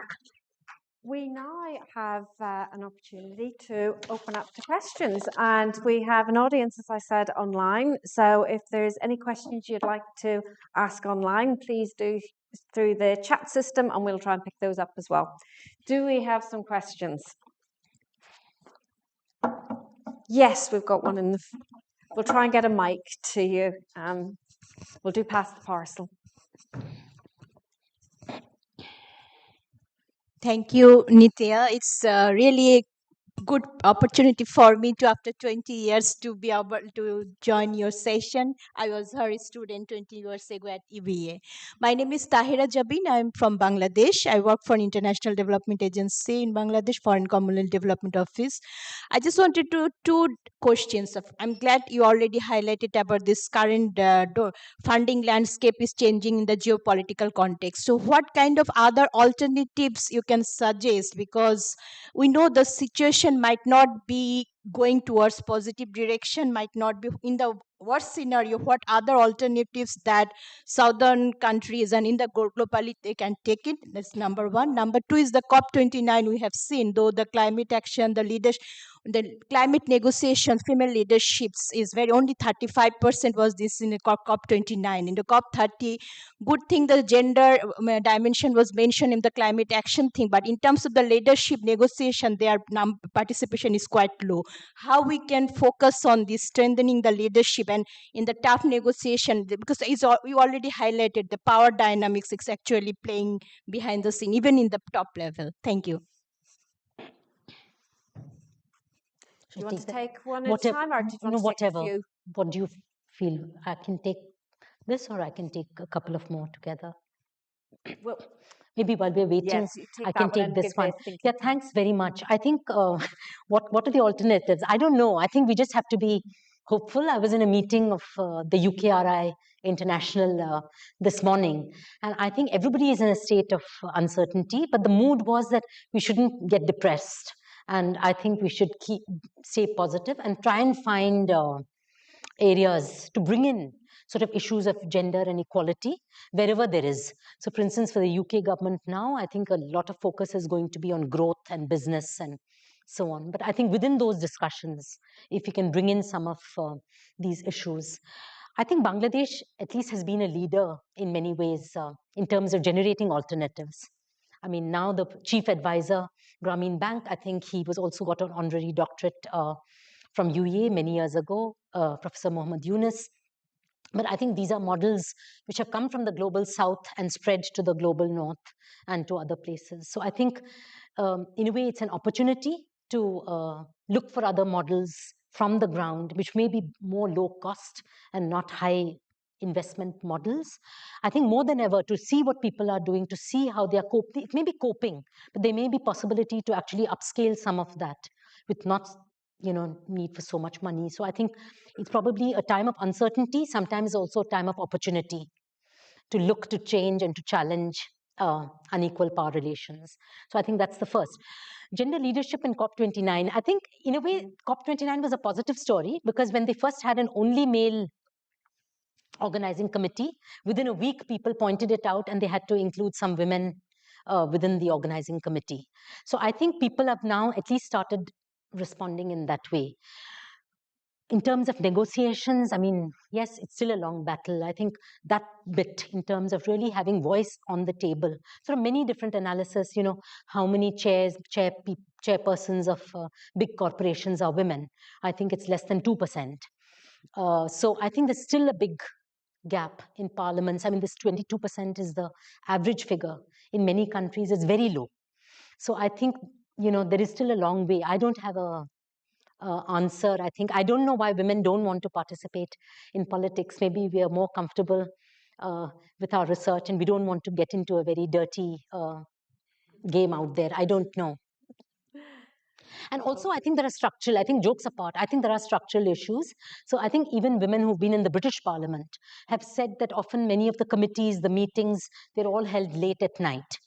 We now have an opportunity to open up to questions, and we have an audience, as I said, online. So if there's any questions you'd like to ask online, please do through the chat system, and we'll try and pick those up as well. Do we have some questions? Yes, we've got one in the... We'll try and get a mic to you. We'll do pass the parcel. Thank you, Nitya. It's really a good opportunity for me to, after 20 years, to be able to join your session. I was her student 20 years ago at EVA. My name is Tahira Jabin. I'm from Bangladesh. I work for an international development agency in Bangladesh, Foreign Commonwealth Development Office. I just wanted to two questions. I'm glad you already highlighted about this current funding landscape is changing in the geopolitical context. So what kind of other alternatives you can suggest? Because we know the situation might not be going towards positive direction, might not be in the worst scenario. What other alternatives that southern countries and in the globally they can take it? That's number one. Number two is the COP29 we have seen, though the climate action, the leadership, the climate negotiation, female leaderships is very only 35% was this in the COP29. In the COP30, good thing the gender dimension was mentioned in the climate action thing, but in terms of the leadership negotiation, their participation is quite low. how we can focus on this strengthening the leadership and in the tough negotiation, because you already highlighted the power dynamics is actually playing behind the scene, even in the top level. Thank you. Do you want to take one at a Whatever, time, or do you want to take a whatever. few? What do you feel? I can take this, or I can take a couple of more together. Well, maybe while we're waiting, yes, you take I that can one take and this give one. this thinking Yeah, time. thanks very much. I think what are the alternatives? I don't know. I think we just have to be hopeful. I was in a meeting of the UKRI International this morning, and I think everybody is in a state of uncertainty, but the mood was that we shouldn't get depressed. And I think we should stay positive and try and find areas to bring in sort of issues of gender and equality wherever there is. So for instance, for the UK government now, I think a lot of focus is going to be on growth and business and so on. But I think within those discussions, if you can bring in some of these issues, I think Bangladesh at least has been a leader in many ways in terms of generating alternatives. I mean, now the chief advisor, Grameen Bank, I think he was also got an honorary doctorate from UEA many years ago, Professor Mohammed Yunus. But I think these are models which have come from the global south and spread to the global north and to other places. So I think, in a way, it's an opportunity to look for other models from the ground, which may be more low cost and not high investment models. I think more than ever to see what people are doing, to see how they are coping. It may be coping, but there may be possibility to actually upscale some of that with not need for so much money. So I think it's probably a time of uncertainty, sometimes also a time of opportunity to look to change and to challenge unequal power relations. So I think that's the first. Gender leadership in COP29, I think in a way, COP29 was a positive story because when they first had an only male organizing committee, within a week, people pointed it out and they had to include some women within the organizing committee. So I think people have now at least started responding in that way. In terms of negotiations, I mean, yes, it's still a long battle. I think that bit in terms of really having voice on the table. Sort of many different analysis, how many chairpersons of big corporations are women. I think it's less than 2%. So I think there's still a big gap in parliaments. I mean, this 22% is the average figure. In many countries, it's very low. So I think, there is still a long way. I don't have a answer. I think I don't know why women don't want to participate in politics. Maybe we are more comfortable with our research and we don't want to get into a very dirty game out there. I don't know. And also, I think there are structural, I think jokes apart, I think there are structural issues. So I think even women who've been in the British Parliament have said that often many of the committees, the meetings, they're all held late at night.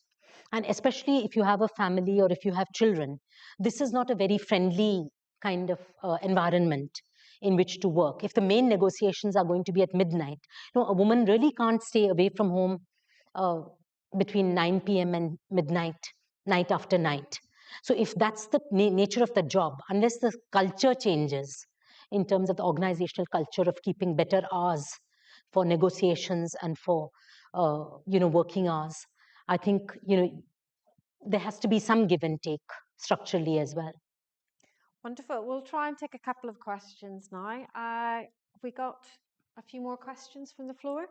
And especially if you have a family or if you have children, this is not a very friendly kind of environment in which to work. If the main negotiations are going to be at midnight, a woman really can't stay away from home between 9 p.m. and midnight, night after night. So if that's the nature of the job, unless the culture changes in terms of the organizational culture of keeping better hours for negotiations and for working hours, I think there has to be some give and take structurally as well. Wonderful. We'll try and take a couple of questions now. Have we got a few more questions from the floor?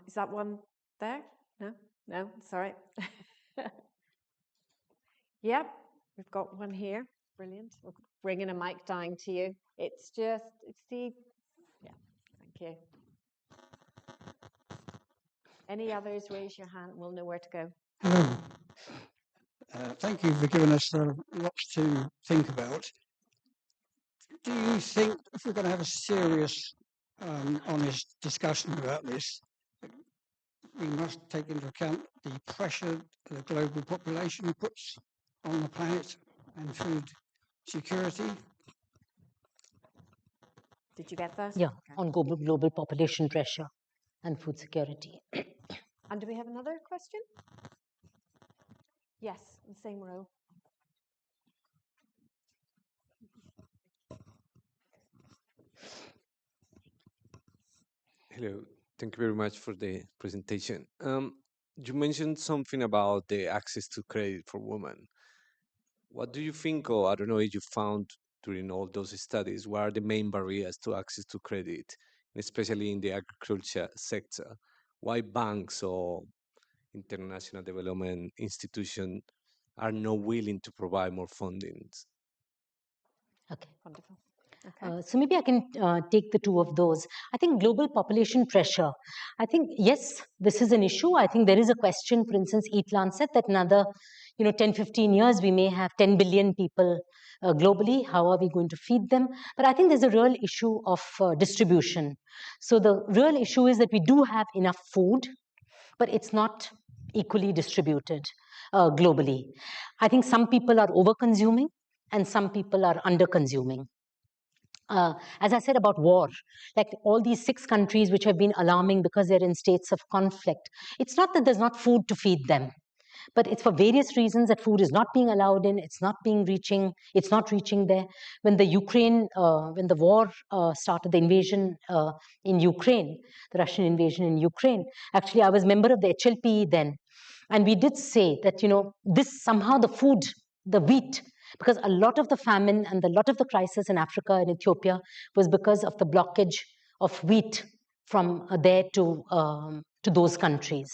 Is that one there? No? No, sorry. Yep, we've got one here. Brilliant. We're bringing a mic down to you. It's the, yeah, thank you. Any others, raise your hand, we'll know where to go. Hello. Thank you for giving us lots to think about. Do you think if we're going to have a serious, honest discussion about this, we must take into account the pressure the global population puts on the planet and food security? Did you get that? Yeah, okay. On global population pressure and food security. And do we have another question? Yes, in the same row. Hello, thank you very much for the presentation. You mentioned something about the access to credit for women. What do you think, or I don't know if you found during all those studies, what are the main barriers to access to credit, especially in the agriculture sector? Why banks or international development institutions are not willing to provide more funding? Okay. Wonderful. Okay. So maybe I can take the two of those. I think global population pressure. I think, yes, this is an issue. I think there is a question, for instance, Eat Lancet, that another 10, 15 years, we may have 10 billion people globally. How are we going to feed them? But I think there's a real issue of distribution. So the real issue is that we do have enough food, but it's not equally distributed globally. I think some people are over-consuming and some people are under-consuming. As I said about war, like all these 6 countries which have been alarming because they're in states of conflict, it's not that there's not food to feed them, but it's for various reasons that food is not being allowed in, it's not reaching there. When the war started, the invasion in Ukraine, the Russian invasion in Ukraine, actually I was member of the HLPE then, and we did say that, this somehow the food, the wheat, because a lot of the famine and a lot of the crisis in Africa and Ethiopia was because of the blockage of wheat from there to those countries.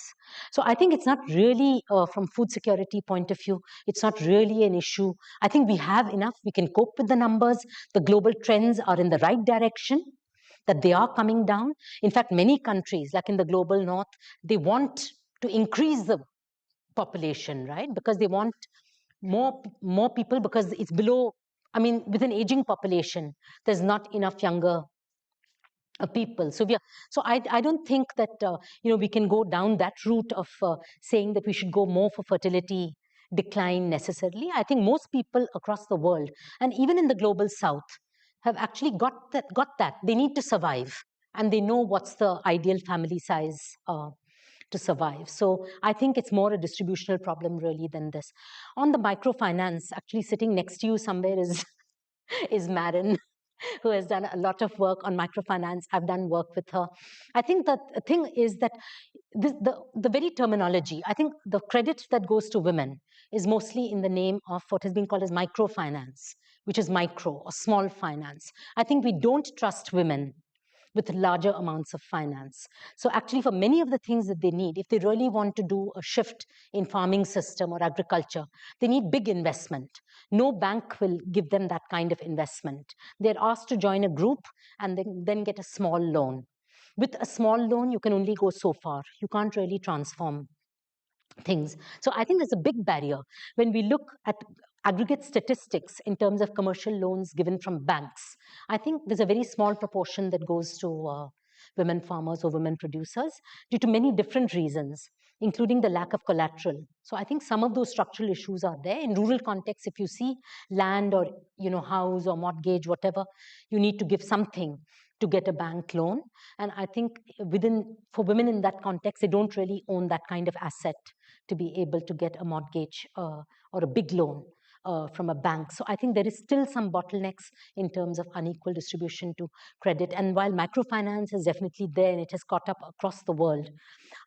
So I think it's not really, from food security point of view, it's not really an issue. I think we have enough, we can cope with the numbers, the global trends are in the right direction, that they are coming down. In fact, many countries, like in the global north, they want to increase the population, right? Because they want more people, because it's below, with an aging population, there's not enough younger people. So I don't think that we can go down that route of saying that we should go more for fertility decline necessarily. I think most people across the world, and even in the global south, have actually got that they need to survive, and they know what's the ideal family size to survive. So I think it's more a distributional problem really than this. On the microfinance, actually sitting next to you somewhere is Marin, who has done a lot of work on microfinance. I've done work with her. I think that the thing is that the very terminology, I think the credit that goes to women is mostly in the name of what has been called as microfinance, which is micro or small finance. I think we don't trust women with larger amounts of finance. So actually, for many of the things that they need, if they really want to do a shift in farming system or agriculture, they need big investment. No bank will give them that kind of investment. They're asked to join a group and then get a small loan. With a small loan, you can only go so far. You can't really transform things. So I think there's a big barrier when we look at aggregate statistics in terms of commercial loans given from banks. I think there's a very small proportion that goes to women farmers or women producers due to many different reasons, including the lack of collateral. So I think some of those structural issues are there. In rural context, if you see land or house or mortgage, whatever, you need to give something to get a bank loan. And I think for women in that context, they don't really own that kind of asset to be able to get a mortgage or a big loan from a bank. So I think there is still some bottlenecks in terms of unequal distribution to credit. And while microfinance is definitely there and it has caught up across the world,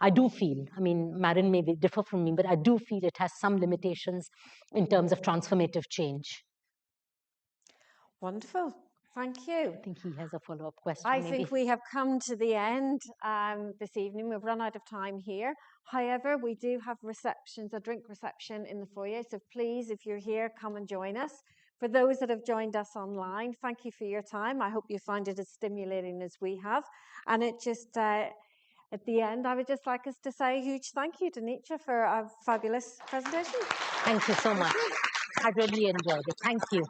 I do feel, Marin may differ from me, but I do feel it has some limitations in terms of transformative change. Wonderful. Thank you. I think he has a follow-up question. I think we have come to the end this evening. We've run out of time here. However, we do have receptions, a drink reception in the foyer. So please, if you're here, come and join us. For those that have joined us online, thank you for your time. I hope you find it as stimulating as we have. And it just, at the end, I would just like us to say a huge thank you to Nitya for a fabulous presentation. Thank you so much. I really enjoyed it. Thank you.